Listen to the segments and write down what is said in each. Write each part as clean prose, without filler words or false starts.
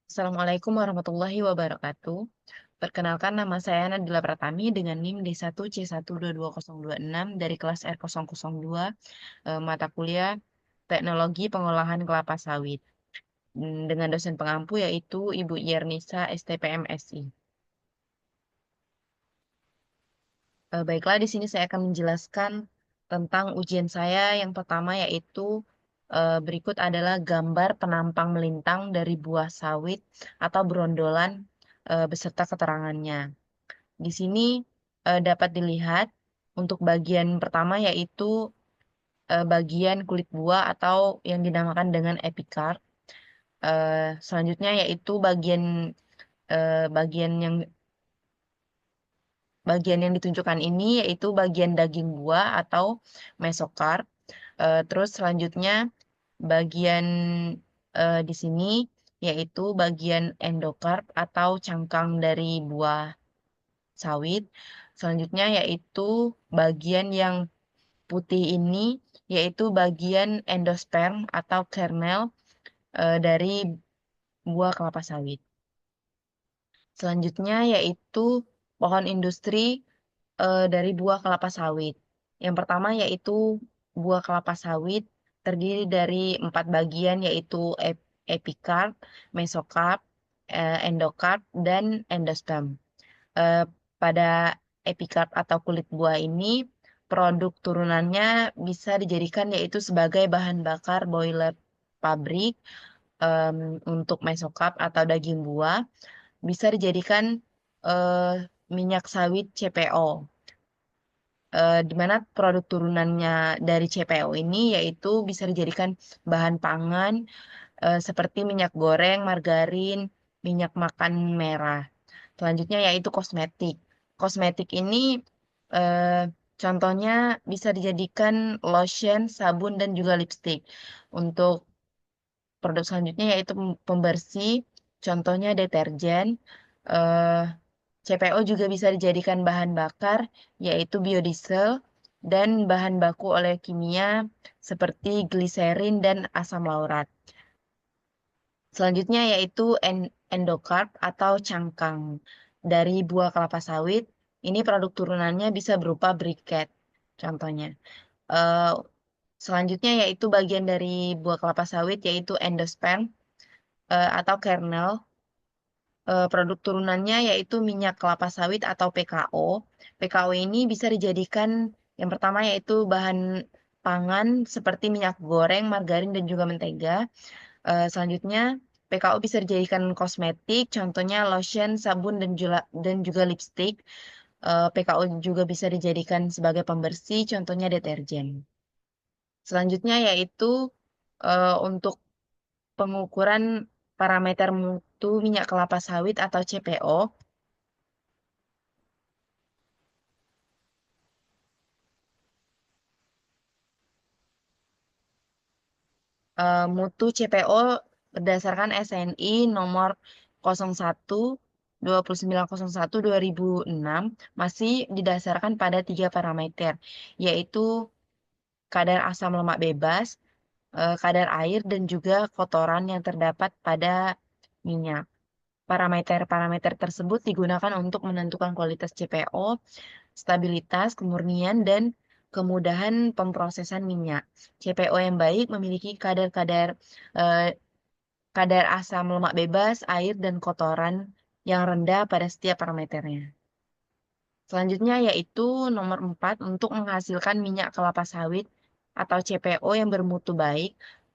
Assalamualaikum warahmatullahi wabarakatuh. Perkenalkan nama saya Nadila Pratami dengan NIM D1C122026 dari kelas R002, mata kuliah Teknologi Pengolahan Kelapa Sawit. Dengan dosen pengampu yaitu Ibu Yernisa STPMSI. Baiklah, di sini saya akan menjelaskan tentang ujian saya yang pertama yaitu berikut adalah gambar penampang melintang dari buah sawit atau berondolan beserta keterangannya. Di sini dapat dilihat untuk bagian pertama yaitu bagian kulit buah atau yang dinamakan dengan epicarp. Selanjutnya yaitu eh, bagian yang bagian yang ditunjukkan ini yaitu bagian daging buah atau mesokarp. Terus selanjutnya bagian di sini yaitu bagian endokarp atau cangkang dari buah sawit. Selanjutnya yaitu bagian yang putih ini yaitu bagian endosperm atau kernel dari buah kelapa sawit. Selanjutnya yaitu pohon industri dari buah kelapa sawit. Yang pertama yaitu buah kelapa sawit terdiri dari 4 bagian yaitu epikarp, mesokarp, endokarp, dan endosperm. Eh, Pada epikarp atau kulit buah ini produk turunannya bisa dijadikan yaitu sebagai bahan bakar boiler pabrik em, untuk mesokarp atau daging buah bisa dijadikan eh, minyak sawit CPO, di mana produk turunannya dari CPO ini yaitu bisa dijadikan bahan pangan seperti minyak goreng, margarin, minyak makan merah. Selanjutnya yaitu kosmetik. Kosmetik ini eh, contohnya bisa dijadikan lotion, sabun, dan juga lipstick. Untuk produk selanjutnya yaitu pembersih, contohnya deterjen. Eh, CPO juga bisa dijadikan bahan bakar, yaitu biodiesel, dan bahan baku oleh kimia seperti gliserin dan asam laurat. Selanjutnya yaitu endokarp atau cangkang dari buah kelapa sawit. Ini produk turunannya bisa berupa briket, contohnya. Eh, Selanjutnya yaitu bagian dari buah kelapa sawit yaitu endosperm atau kernel. Produk turunannya yaitu minyak kelapa sawit atau PKO. PKO ini bisa dijadikan yang pertama yaitu bahan pangan seperti minyak goreng, margarin, dan juga mentega. Selanjutnya, PKO bisa dijadikan kosmetik, contohnya lotion, sabun, dan juga lipstick. PKO juga bisa dijadikan sebagai pembersih, contohnya deterjen. Selanjutnya yaitu untuk pengukuran parameter mutu minyak kelapa sawit atau CPO. Mutu CPO berdasarkan SNI nomor 01 2901 2006 masih didasarkan pada 3 parameter, yaitu kadar asam lemak bebas, kadar air, dan juga kotoran yang terdapat pada minyak. Parameter-parameter tersebut digunakan untuk menentukan kualitas CPO, stabilitas, kemurnian, dan kemudahan pemrosesan minyak. CPO yang baik memiliki eh, kadar asam lemak bebas, air, dan kotoran yang rendah pada setiap parameternya. Selanjutnya yaitu nomor 4 untuk menghasilkan minyak kelapa sawit atau CPO yang bermutu baik.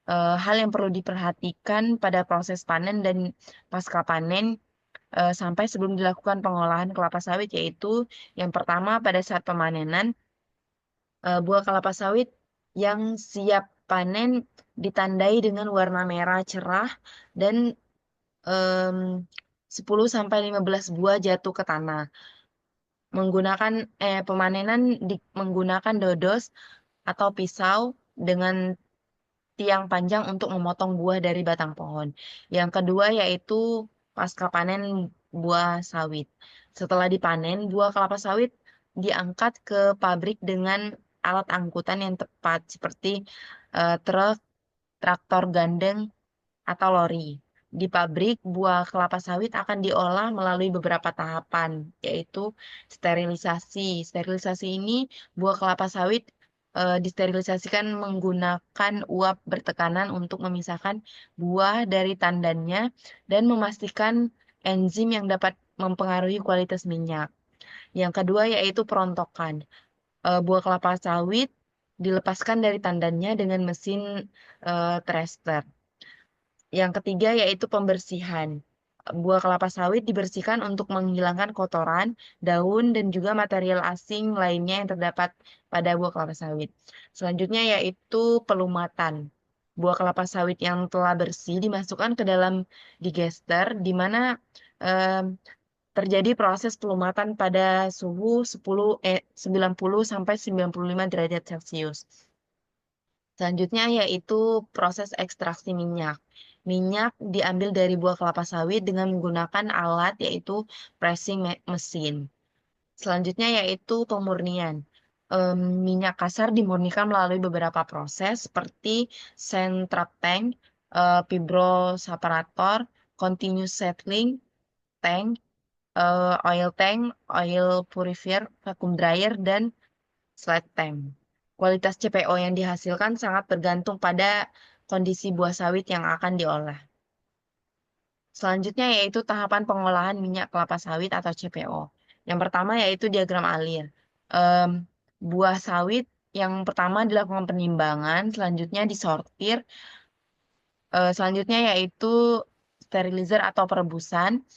Hal yang perlu diperhatikan pada proses panen dan pasca panen sampai sebelum dilakukan pengolahan kelapa sawit yaitu yang pertama pada saat pemanenan buah kelapa sawit yang siap panen ditandai dengan warna merah cerah dan em, 10 sampai 15 buah jatuh ke tanah. Pemanenan menggunakan dodos atau pisau dengan tiang panjang untuk memotong buah dari batang pohon. Yang kedua yaitu pasca panen buah sawit. Setelah dipanen, buah kelapa sawit diangkat ke pabrik dengan alat angkutan yang tepat seperti truk traktor gandeng, atau lori. Di pabrik, buah kelapa sawit akan diolah melalui beberapa tahapan, yaitu sterilisasi. Sterilisasi ini, buah kelapa sawit disterilisasikan menggunakan uap bertekanan untuk memisahkan buah dari tandannya dan memastikan enzim yang dapat mempengaruhi kualitas minyak. Yang kedua yaitu perontokan. Buah kelapa sawit dilepaskan dari tandannya dengan mesin thresher. Yang ketiga yaitu pembersihan. Buah kelapa sawit dibersihkan untuk menghilangkan kotoran, daun, dan juga material asing lainnya yang terdapat pada buah kelapa sawit. Selanjutnya yaitu pelumatan. Buah kelapa sawit yang telah bersih dimasukkan ke dalam digester, di mana em, terjadi proses pelumatan pada suhu 90 sampai 95 derajat Celcius. Selanjutnya yaitu proses ekstraksi minyak. Minyak diambil dari buah kelapa sawit dengan menggunakan alat yaitu pressing mesin. Selanjutnya yaitu pemurnian. Minyak kasar dimurnikan melalui beberapa proses seperti centrap tank, fibroseparator, continuous settling tank, oil tank, oil purifier, vacuum dryer, dan slide tank. Kualitas CPO yang dihasilkan sangat bergantung pada kondisi buah sawit yang akan diolah. Selanjutnya yaitu tahapan pengolahan minyak kelapa sawit atau CPO. Yang pertama yaitu diagram alir. Em, Buah sawit yang pertama dilakukan penimbangan, selanjutnya disortir, selanjutnya yaitu sterilizer atau perebusan.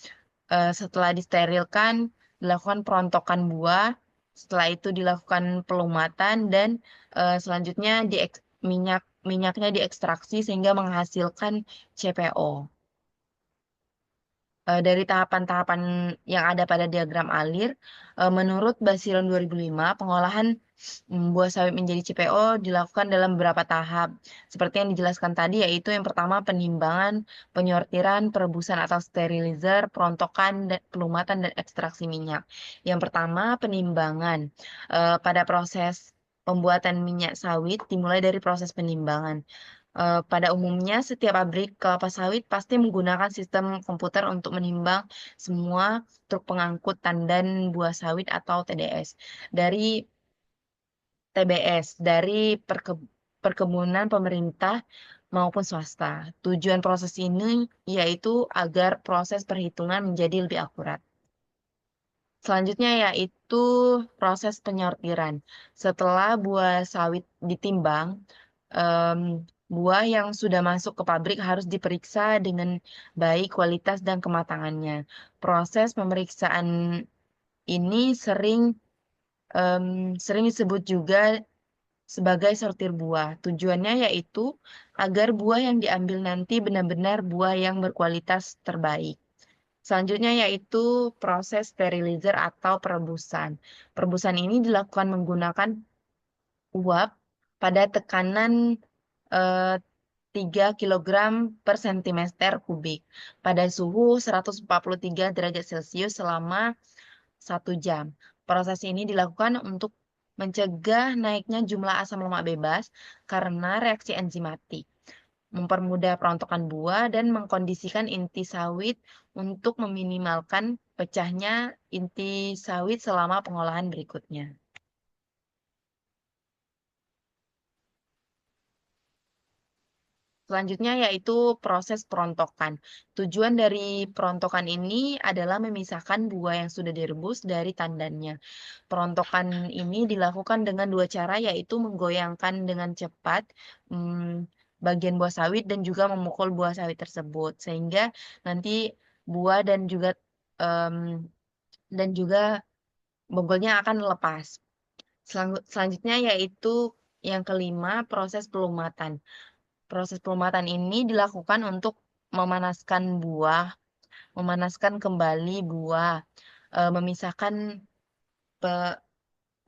Setelah disterilkan, dilakukan perontokan buah. Setelah itu dilakukan pelumatan dan selanjutnya minyaknya diekstraksi sehingga menghasilkan CPO. Dari tahapan-tahapan yang ada pada diagram alir, menurut Basilon 2005, pengolahan buah sawit menjadi CPO dilakukan dalam beberapa tahap. Seperti yang dijelaskan tadi, yaitu yang pertama penimbangan, penyortiran, perebusan atau sterilizer, perontokan, pelumatan, dan ekstraksi minyak. Yang pertama, penimbangan. Pada proses pembuatan minyak sawit dimulai dari proses penimbangan. Pada umumnya, setiap pabrik kelapa sawit pasti menggunakan sistem komputer untuk menimbang semua truk pengangkut tandan buah sawit atau TBS dari perkebunan pemerintah maupun swasta. Tujuan proses ini yaitu agar proses perhitungan menjadi lebih akurat. Selanjutnya yaitu proses penyortiran. Setelah buah sawit ditimbang, em, buah yang sudah masuk ke pabrik harus diperiksa dengan baik kualitas dan kematangannya. Proses pemeriksaan ini em, sering disebut juga sebagai sortir buah. Tujuannya yaitu agar buah yang diambil nanti benar-benar buah yang berkualitas terbaik. Selanjutnya yaitu proses sterilizer atau perebusan. Perebusan ini dilakukan menggunakan uap pada tekanan eh, 3 kilogram per sentimeter kubik pada suhu 143 derajat Celcius selama 1 jam. Proses ini dilakukan untuk mencegah naiknya jumlah asam lemak bebas karena reaksi enzimatik, mempermudah perontokan buah, dan mengkondisikan inti sawit untuk meminimalkan pecahnya inti sawit selama pengolahan berikutnya. Selanjutnya yaitu proses perontokan. Tujuan dari perontokan ini adalah memisahkan buah yang sudah direbus dari tandannya. Perontokan ini dilakukan dengan dua cara, yaitu menggoyangkan dengan cepat bagian buah sawit dan juga memukul buah sawit tersebut, sehingga nanti buah em, dan juga bonggolnya akan lepas. Selanjutnya yaitu yang kelima, proses pelumatan. Proses pelumatan ini dilakukan untuk memanaskan buah, memanaskan kembali buah, memisahkan pe-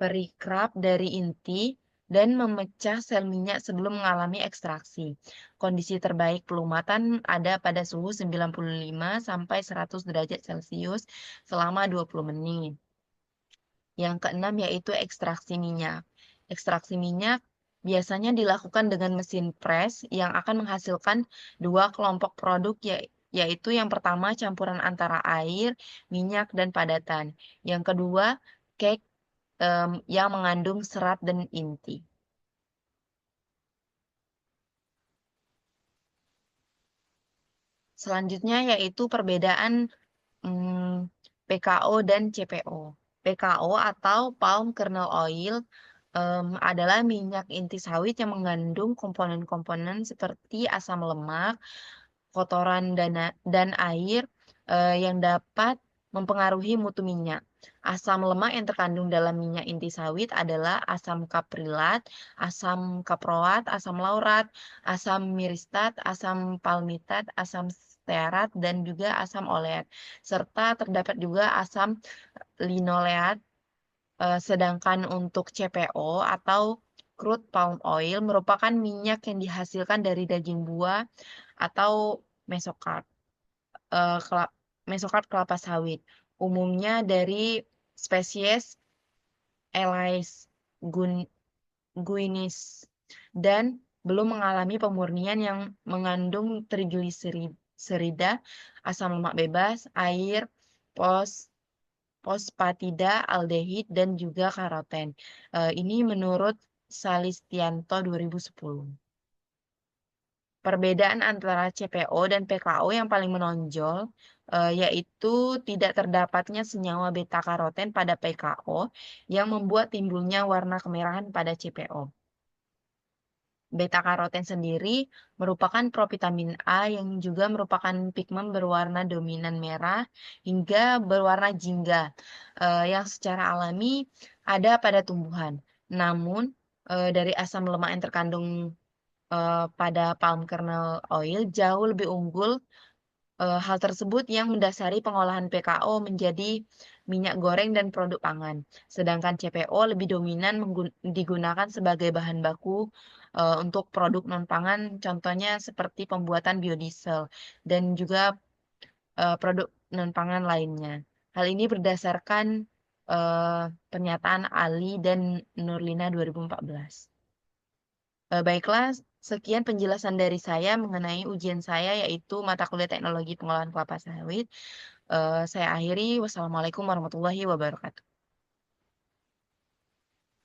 perikrap dari inti, dan memecah sel minyak sebelum mengalami ekstraksi. Kondisi terbaik pelumatan ada pada suhu 95 sampai 100 derajat Celcius selama 20 menit. Yang keenam yaitu ekstraksi minyak. Ekstraksi minyak Biasanya dilakukan dengan mesin press yang akan menghasilkan 2 kelompok produk yaitu yang pertama campuran antara air, minyak, dan padatan. Yang kedua, cake, yang mengandung serat dan inti. Selanjutnya yaitu perbedaan PKO dan CPO. PKO atau palm kernel oil adalah minyak inti sawit yang mengandung komponen-komponen seperti asam lemak, kotoran dan air yang dapat mempengaruhi mutu minyak. Asam lemak yang terkandung dalam minyak inti sawit adalah asam kaprilat, asam kaproat, asam laurat, asam miristat, asam palmitat, asam stearat, dan juga asam oleat. Serta terdapat juga asam linoleat. Sedangkan untuk CPO atau crude palm oil merupakan minyak yang dihasilkan dari daging buah atau mesokarp, eee, kela mesokarp kelapa sawit, umumnya dari spesies Elais guinness dan belum mengalami pemurnian yang mengandung trigliserida, asam lemak bebas, air, fos fosfatida, aldehid, dan juga karoten. Ini menurut Salistianto 2010. Perbedaan antara CPO dan PKO yang paling menonjol, yaitu tidak terdapatnya senyawa beta karoten pada PKO yang membuat timbulnya warna kemerahan pada CPO. Beta karoten sendiri merupakan provitamin A yang juga merupakan pigmen berwarna dominan merah hingga berwarna jingga, yang secara alami ada pada tumbuhan. Namun, dari asam lemak yang terkandung pada palm kernel oil jauh lebih unggul. Hal tersebut yang mendasari pengolahan PKO menjadi minyak goreng dan produk pangan. Sedangkan CPO lebih dominan digunakan sebagai bahan baku untuk produk non-pangan, contohnya seperti pembuatan biodiesel dan juga produk non-pangan lainnya. Hal ini berdasarkan pernyataan Ali dan Nurlina 2014. Baiklah, sekian penjelasan dari saya mengenai ujian saya, yaitu mata kuliah Teknologi Pengolahan Kelapa Sawit. Saya akhiri, wassalamualaikum warahmatullahi wabarakatuh.